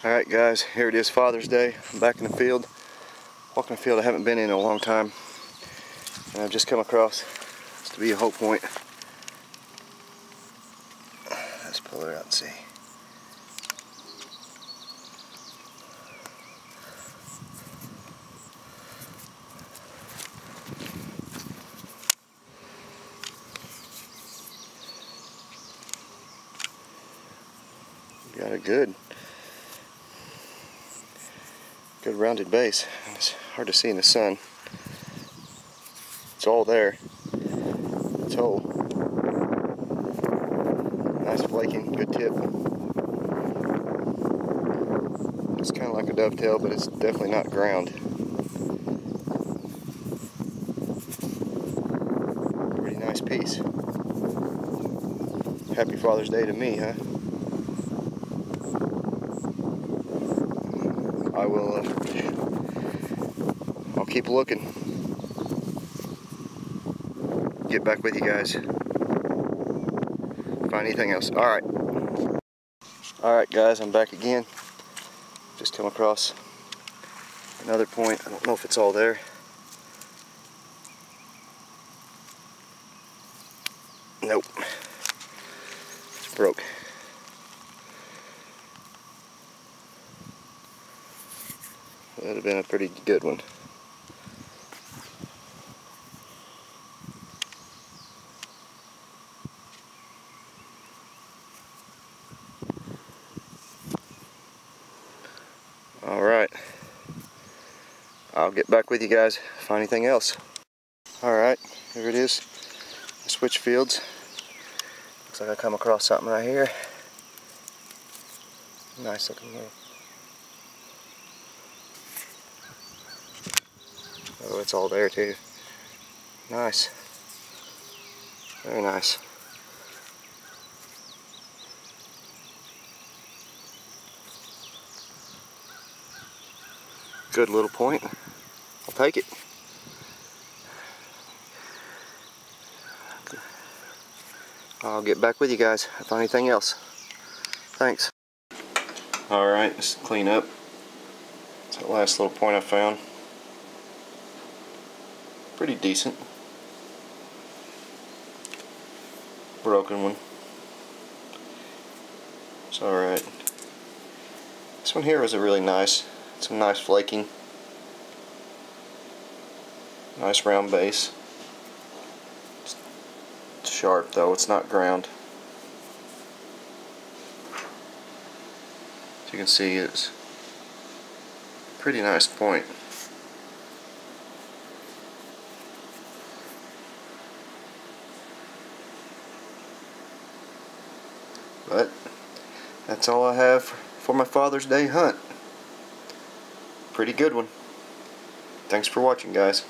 Alright guys, here it is, Father's Day. I'm back in the field. Walking a field I haven't been in a long time. And I've just come across this to be a Hope Point. Let's pull it out and see. Got a good rounded base. It's hard to see in the sun. It's all there. It's whole. Nice flaking, good tip. It's kind of like a dovetail, but it's definitely not ground. Pretty nice piece. Happy Father's Day to me, huh? I'll keep looking. Get back with you guys. Find anything else. Alright. Alright guys, I'm back again. Just come across another point. I don't know if it's all there. Nope. It's broke. That would have been a pretty good one. Alright. I'll get back with you guys. Find anything else. Alright, here it is. I switched fields. Looks like I come across something right here. Nice looking little. Oh, it's all there too. Nice. Very nice. Good little point. I'll take it. I'll get back with you guys if I find anything else. Thanks. Alright, let's clean up. It's that last little point I found. Pretty decent. Broken one. It's alright. This one here was a really nice. Some nice flaking. Nice round base. It's sharp though, it's not ground. As you can see, it's a pretty nice point. But that's all I have for my Father's Day hunt. Pretty good one. Thanks for watching, guys.